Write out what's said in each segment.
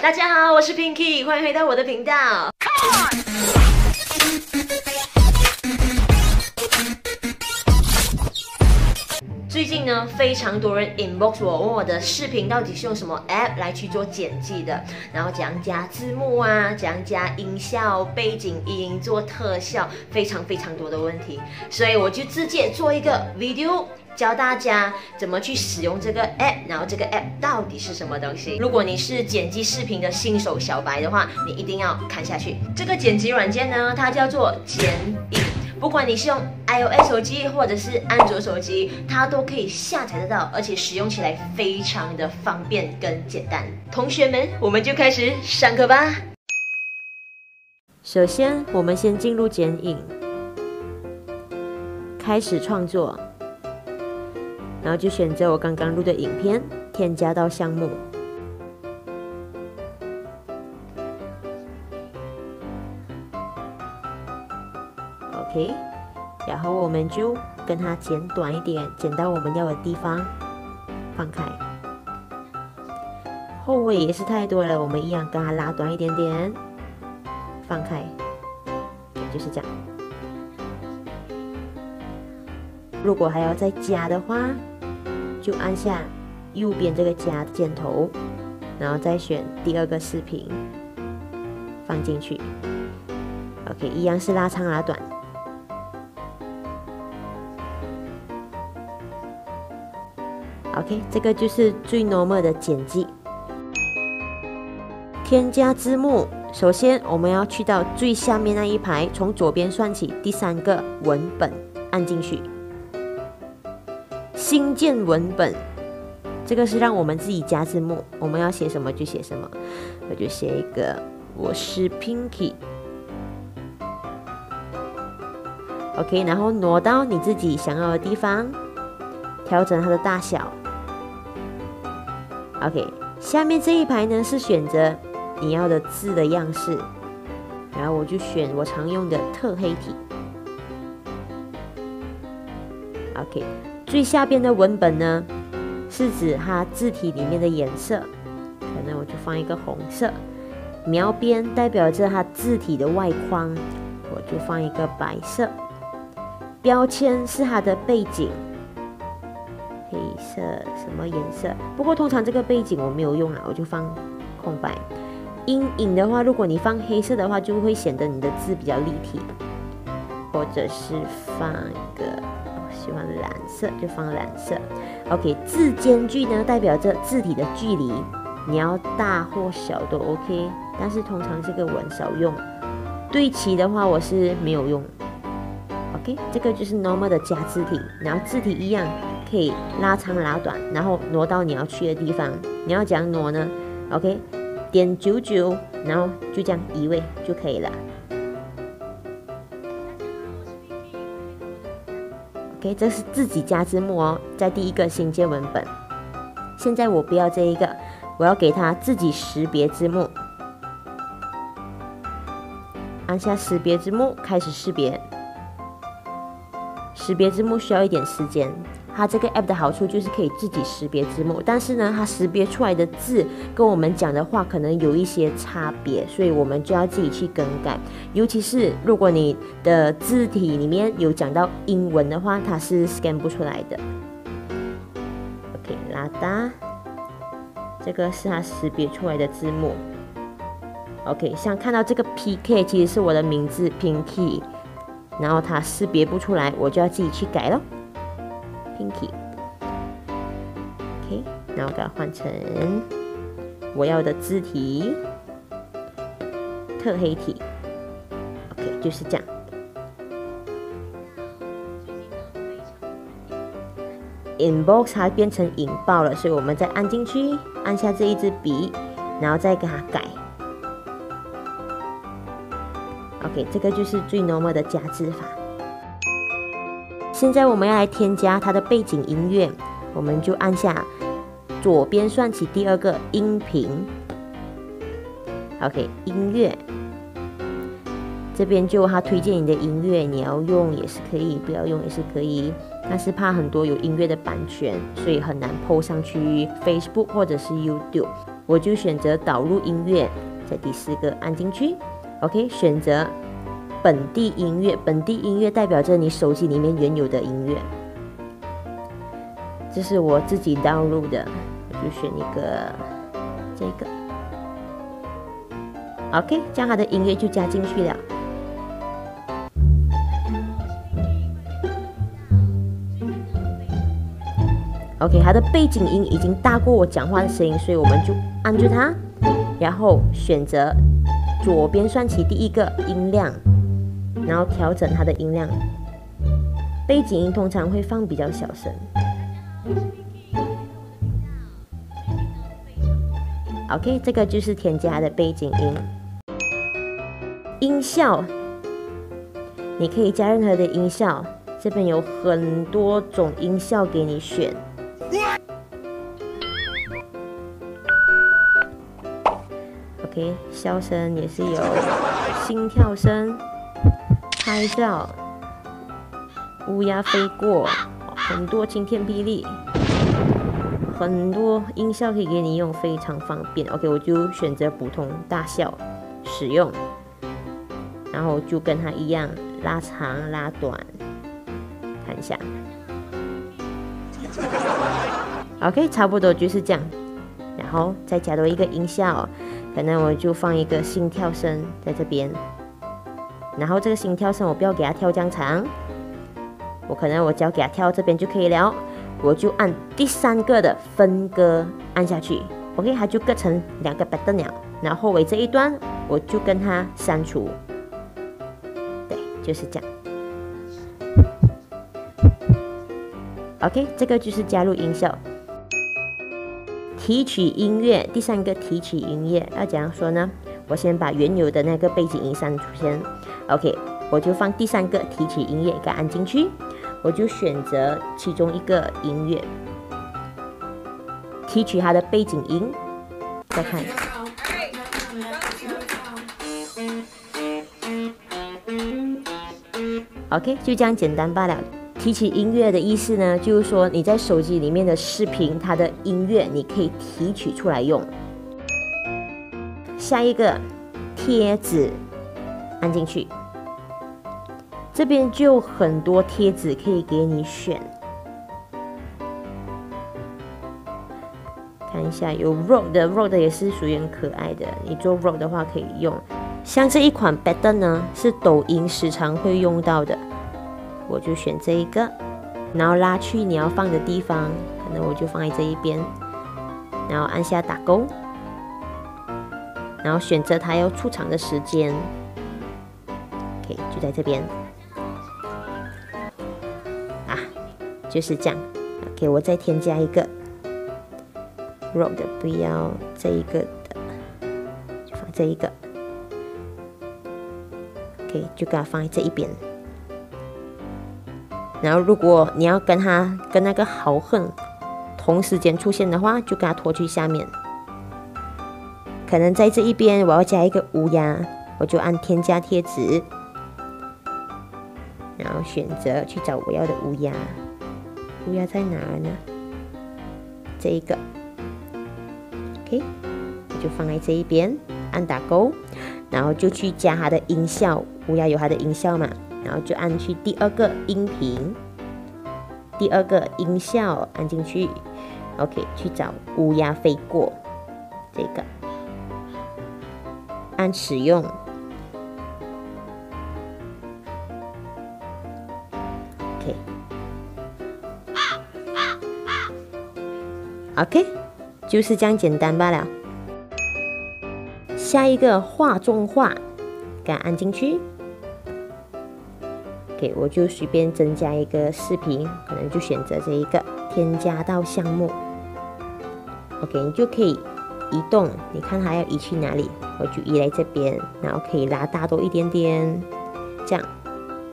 大家好，我是 Pinky， 欢迎回到我的频道。最近呢，非常多人 inbox 我，问我的视频到底是用什么 app 来去做剪辑的，然后怎样加字幕啊，怎样加音效、背景音、做特效，非常多的问题，所以我就直接做一个 video。教大家怎么去使用这个 app， 然后这个 app 到底是什么东西。如果你是剪辑视频的新手小白的话，你一定要看下去。这个剪辑软件呢，它叫做剪影。不管你是用 iOS 手机或者是安卓手机，它都可以下载得到，而且使用起来非常的方便跟简单。同学们，我们就开始上课吧。首先，我们先进入剪影，开始创作。然后就选择我刚刚录的影片，添加到项目。OK， 然后我们就跟它剪短一点，剪到我们要的地方，放开。后尾也是太多了，我们一样跟它拉短一点点，放开，就是这样。如果还要再加的话，就按下右边这个加箭头，然后再选第二个视频放进去。OK， 一样是拉长拉短。OK， 这个就是最 normal 的剪辑。添加字幕，首先我们要去到最下面那一排，从左边算起，第3个文本按进去。新建文本，这个是让我们自己加字幕，我们要写什么就写什么。我就写一个，我是 Pinky。OK， 然后挪到你自己想要的地方，调整它的大小。OK， 下面这一排呢是选择你要的字的样式，然后我就选我常用的特黑体。OK。最下边的文本呢，是指它字体里面的颜色，可能我就放一个红色。描边代表着它字体的外框，我就放一个白色。标签是它的背景，黑色什么颜色？不过通常这个背景我没有用啊，我就放空白。阴影的话，如果你放黑色的话，就会显得你的字比较立体，或者是放一个。喜欢蓝色就放蓝色。OK， 字间距呢代表着字体的距离，你要大或小都 OK， 但是通常这个我很少用。对齐的话我是没有用。OK， 这个就是 normal 的加字体，然后字体一样可以拉长拉短，然后挪到你要去的地方。你要怎样挪呢 ？OK， 点99，然后就这样移位就可以了。OK， 这是自己加字幕哦，在第一个新建文本。现在我不要这一个，我要给它自己识别字幕。按下识别字幕，开始识别。识别字幕需要一点时间。它这个 app 的好处就是可以自己识别字幕，但是呢，它识别出来的字跟我们讲的话可能有一些差别，所以我们就要自己去更改。尤其是如果你的字体里面有讲到英文的话，它是 scan 不出来的。OK， 拉大，这个是它识别出来的字幕。OK， 像看到这个 PK 其实是我的名字 Pinky， 然后它识别不出来，我就要自己去改咯。Pinky， OK， 然后给它换成我要的字体，特黑体 ，OK， 就是这样。Inbox 它变成引爆了，所以我们再按进去，按下这一支笔，然后再给它改。OK， 这个就是最 normal 的加字法。现在我们要来添加它的背景音乐，我们就按下左边算起第2个音频。OK， 音乐这边就它推荐你的音乐，你要用也是可以，不要用也是可以。但是怕很多有音乐的版权，所以很难 po 上去 Facebook 或者是 YouTube。我就选择导入音乐，在第4个按进去 ，OK， 选择本地音乐。本地音乐代表着你手机里面原有的音乐，这是我自己导入的，我就选一个这个 ，OK， 这样它的音乐就加进去了。OK， 它的背景音已经大过我讲话的声音，所以我们就按住它，然后选择左边算起第1个音量，然后调整它的音量。背景音通常会放比较小声。OK， 这个就是添加它的背景音。音效，你可以加任何的音效，这边有很多种音效给你选。OK， 笑声也是有，心跳声、拍照、乌鸦飞过，很多晴天霹雳，很多音效可以给你用，非常方便。OK， 我就选择普通大小使用，然后就跟它一样拉长拉短，看一下。OK， 差不多就是这样，然后再加多一个音效，可能我就放一个心跳声在这边，然后这个心跳声我不要给它跳这样长，我只要给它跳这边就可以了，我就按第3个的分割按下去 ，OK， 它就割成2个 pattern 了，然后后尾这一段我就跟它删除，对，就是这样。OK， 这个就是加入音效。提取音乐，第3个提取音乐要怎样说呢？我先把原有的那个背景音删除先 ，OK， 我就放第3个提取音乐，给它按进去，我就选择其中一个音乐，提取它的背景音，再看。OK， 就这样简单罢了。提取音乐的意思呢，就是说你在手机里面的视频，它的音乐你可以提取出来用。下一个贴纸，按进去，这边就有很多贴纸可以给你选。看一下，有 rock 的 ，rock 的也是属于很可爱的，你做 rock 的话可以用。像这一款 pattern 呢，是抖音时常会用到的。我就选这一个，然后拉去你要放的地方，可能我就放在这一边，然后按下打勾，然后选择它要出场的时间 ，OK， 就在这边，啊，就是这样 ，OK， 我再添加一个 rock 的，不要这一个的，就放这一个 ，OK， 就给它放在这一边。然后，如果你要跟那个豪横同时间出现的话，就给它拖去下面。可能在这一边我要加一个乌鸦，我就按添加贴纸，然后选择去找我要的乌鸦。乌鸦在哪呢？这一个 ，OK， 我就放在这一边，按打勾，然后就去加它的音效。乌鸦有它的音效嘛？然后就按去第2个音频，第2个音效按进去 ，OK， 去找乌鸦飞过，这个按使用 ，OK， 就是这样简单罢了。下一个画中画，给它按进去。OK， 我就随便增加一个视频，可能就选择这一个，添加到项目。OK， 你就可以移动，你看它要移去哪里，我就移来这边，然后可以拉大多一点点，这样，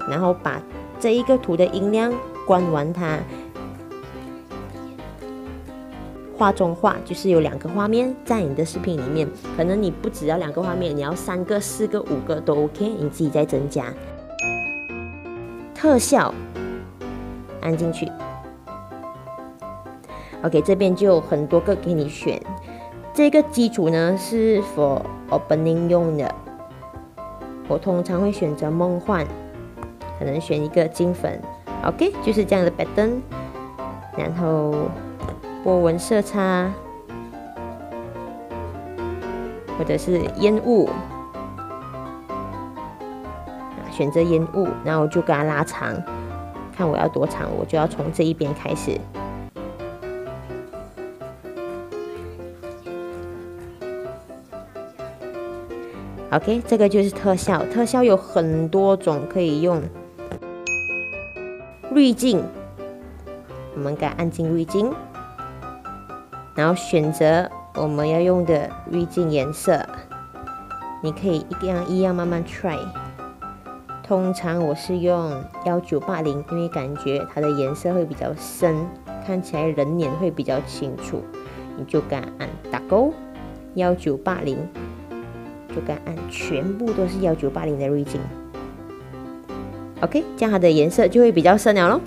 然后把这一个图的音量关完它。画中画就是有2个画面在你的视频里面，可能你不只要2个画面，你要3个、4个、5个都 OK， 你自己再增加。特效按进去。OK， 这边就有很多个给你选。这个基础呢是 for opening 用的，我通常会选择梦幻，可能选一个金粉。OK， 就是这样的 pattern， 然后波纹色差，或者是烟雾，选择烟雾，然后我就给它拉长，看我要多长，我就要从这一边开始。OK， 这个就是特效，特效有很多种可以用。滤镜，我们给它按进滤镜，然后选择我们要用的滤镜颜色，你可以一样慢慢 try。通常我是用1980，因为感觉它的颜色会比较深，看起来人脸会比较清楚。你就给它按打勾，1980。就给它按，全部都是1980的滤镜。OK， 这样它的颜色就会比较深了咯。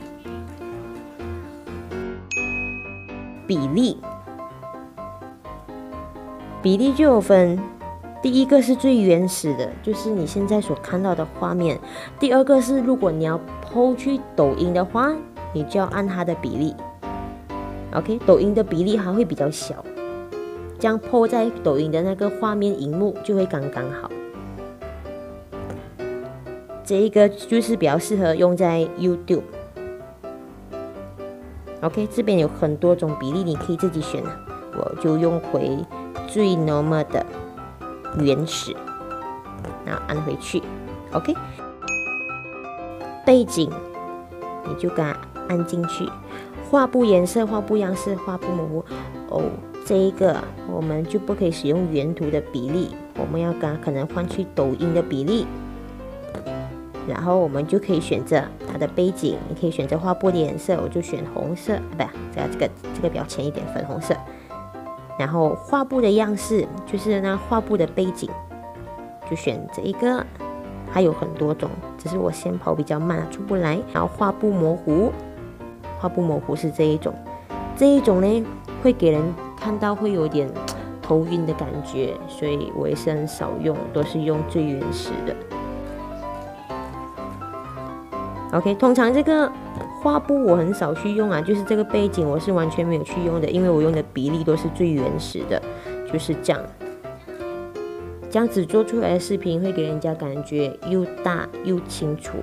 比例就有分，第一个是最原始的，就是你现在所看到的画面。第二个是如果你要 PO 去抖音的话，你就要按它的比例。OK， 抖音的比例还会比较小。这样 PO 在抖音的那个画面荧幕就会刚刚好。这一个就是比较适合用在 YouTube。OK， 这边有很多种比例，你可以自己选。我就用回最 normal 的原始，然后按回去。OK， 背景你就给它按进去。画布颜色、画布样式、画布模糊。哦。这一个我们就不可以使用原图的比例，我们要可能换去抖音的比例，然后我们就可以选择它的背景，你可以选择画布的颜色，我就选红色，不，这个比较浅一点，粉红色。然后画布的样式就是那画布的背景，就选这一个，还有很多种，只是我先跑比较慢，出不来。然后画布模糊，画布模糊是这一种呢会给人看到会有点头晕的感觉，所以我也是很少用，都是用最原始的。OK， 通常这个画布我很少去用啊，就是这个背景我是完全没有去用的，因为我用的比例都是最原始的，就是这样。这样子做出来的视频会给人家感觉又大又清楚，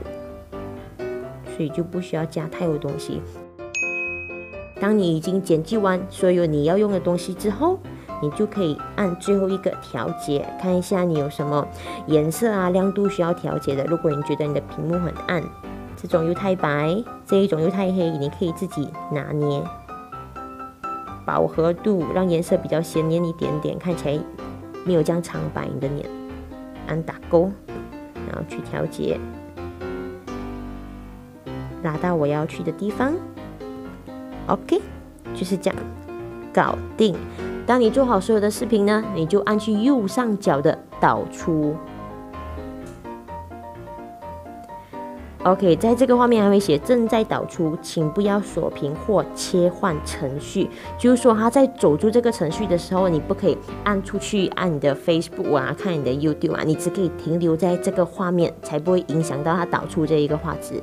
所以就不需要加太多东西。当你已经剪辑完所有你要用的东西之后，你就可以按最后一个调节，看一下你有什么颜色啊、亮度需要调节的。如果你觉得你的屏幕很暗，这种又太白，这一种又太黑，你可以自己拿捏饱和度，让颜色比较鲜艳一点点，看起来没有这样苍白你的脸。按打勾，然后去调节，拉到我要去的地方。OK， 就是这样，搞定。当你做好所有的视频呢，你就按去右上角的导出。OK， 在这个画面还会写正在导出，请不要锁屏或切换程序。就是说，它在走出这个程序的时候，你不可以按出去，按你的 Facebook 啊，看你的 YouTube 啊，你只可以停留在这个画面，才不会影响到它导出这一个画质。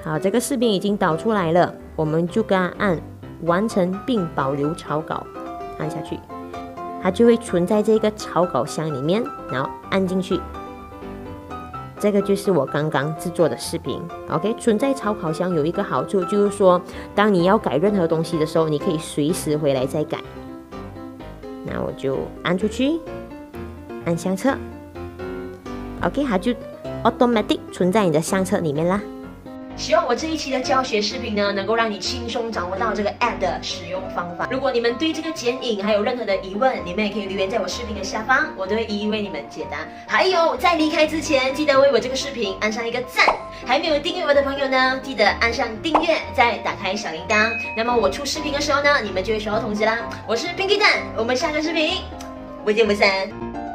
好，这个视频已经导出来了，我们就给它按完成并保留草稿，按下去，它就会存在这个草稿箱里面，然后按进去。这个就是我刚刚制作的视频。OK， 存在草稿箱有一个好处，就是说，当你要改任何东西的时候，你可以随时回来再改。那我就按出去，按相册。OK， 它就 automatic 存在你的相册里面啦。希望我这一期的教学视频呢，能够让你轻松掌握到这个 App 的使用方法。如果你们对这个剪影还有任何的疑问，你们也可以留言在我视频的下方，我都会一一为你们解答。还有，在离开之前，记得为我这个视频按上一个赞。还没有订阅我的朋友呢，记得按上订阅，再打开小铃铛。那么我出视频的时候呢，你们就会收到通知啦。我是 Pinky 蛋，我们下个视频不见不散。